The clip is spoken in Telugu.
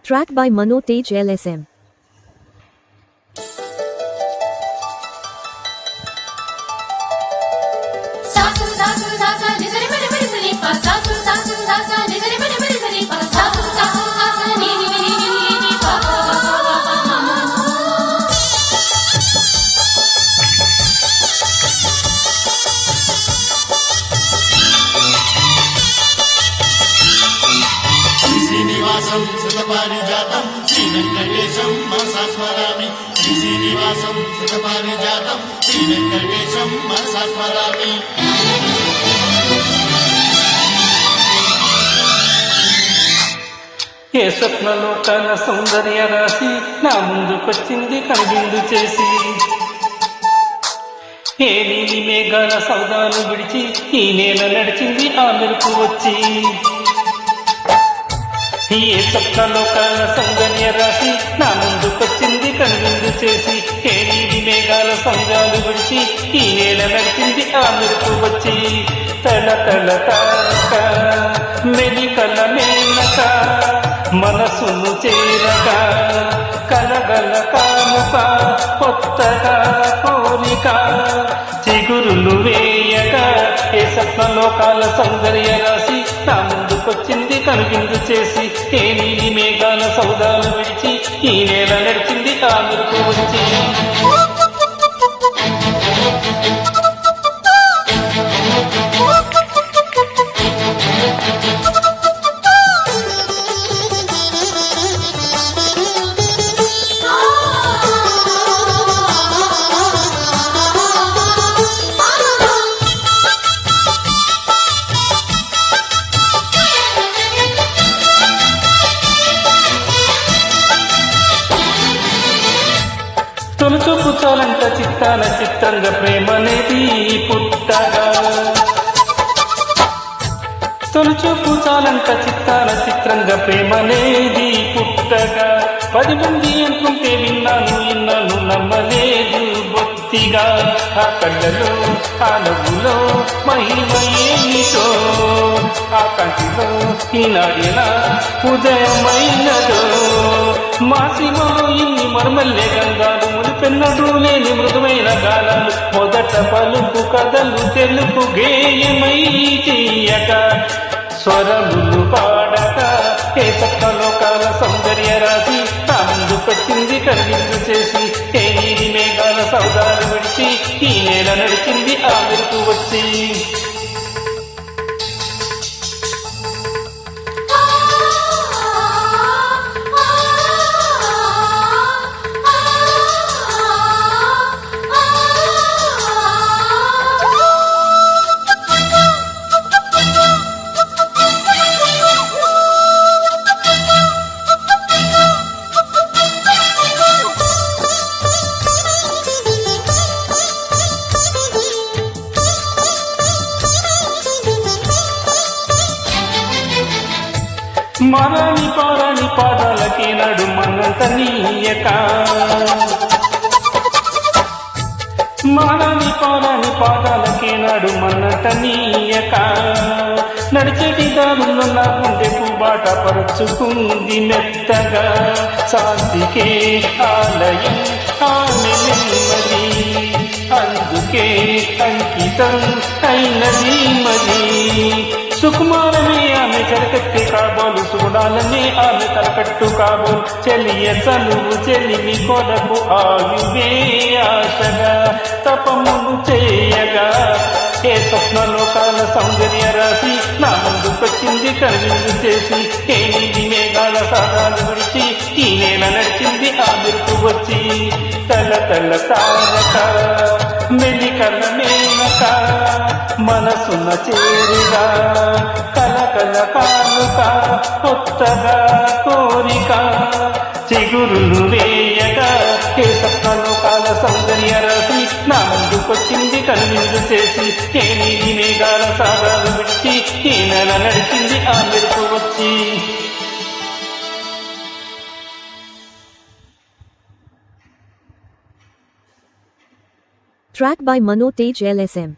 Track by Mano Tej LSM. Srinivasam సుఖపారిజాతం Shri Venkatesham మనసా స్మరామి. శ్రీనివాసం సుఖపారిజాతం శ్రీ వెంకటేశం మనసా స్మరామి. ఏ స్వప్నలో కన సౌందర్య రాశి నా ముందుకొచ్చింది కనువిందు చేసి, ఏ నీలి మేఘాల సౌదాలు విడిచి ఈ నేల నడిచింది ఆ మెరుపు వచ్చి. ఏ స్వప్నలో కన సౌందర్య రాశి నా ముందుకొచ్చింది కనువిందు చేసి, ఏ నీలి మేఘాల సౌదాలు విడిచి ఈ నేల నడిచింది ఆ మెరుపు వచ్చి. తల తల తారక మెలికల మేనక మనసును చేరగా కలగల కానుక కొత్తగా కోరిక చిగురులు వేయగా ఏ స్వప్నలోకాల సౌందర్య రాశి నా ముందుకొచ్చింది కనువిందు చేసి, ఏ నీలి మేఘాల సౌదాలు విడిచి ఈ నేల నడిచింది ఆ మెరుపు వచ్చి. తొలుచూపు చాలంట చిత్తాన చిత్రంగా ప్రేమనేది పుట్టగా, తొలుచూపు చాలంట చిత్తాన చిత్రంగా ప్రేమనేది పుట్టగా. 10 మంది అంటుంటే విన్నాను నమ్మలేదు బొత్తిగా. ఆ కళ్ళలో ఆ నవ్వులో మహిమ ఏమిటో, ఆ కంటిలో ఈనాడేనా ఉదయమైనదో. మాసిమో ఇన్ని మర్మల్లే గంగాలు మునిపెన్నడూ లేని మృదుమైన గానాలు, మొదట పలుకు కథలు తెలుపు గేయమై తీయక స్వరములు పాడక ఏ సప్తలోకాల సౌందర్య రాశి నా ముందుకొచ్చింది కనువిందు చేసి, ఏ నీలి మేఘాల సౌదాలు విడిచి ఈ నేల నడిచింది ఆ మెరుపు వచ్చి. మరణి పారాణి పాదాలకి నడు మనంత నీయక, మరణి పారాణి పాదాలకి నడు మనంత నీయక. నడిచేటి దారుల్లో నా గుండెకు బాట పరుచుకుంది మెత్తగా. శాంతికే ఆలయం ఆమె నెమ్మది, అందుకే అంకితం అయినది మరి. సుకుమారమే ఆమె జరగత్తే కాబోలు, చూడాలనే ఆమె తలపెట్టు కాబోలు. చెలియ చలువు చెలిమి కొరకు ఆయువే ఆశగా తపములు చేయగా ఏ స్వప్నలోకాల సౌందర్య రాశి నా ముందుకొచ్చింది కనువిందు చేసి, ఏ నీలి మేఘాల సాదాలు విడిచి ఈ నేల నడిచింది ఆ మెరుపు వచ్చి. తల తల తారక మెలికల మేనక మనసున చేరుగా కలకల కానుక కొత్తగా కోరిక చిగురులు వేయగా ఏ సప్తలోకాల సౌందర్య రాశి నా ముందుకొచ్చింది కనువిందు చేసి, ఏ నీలి మేఘాల సాదాలు విడిచి ఈ నెల నడిచింది ఆ మెరుపు వచ్చి. Track by Mano Tej LSM.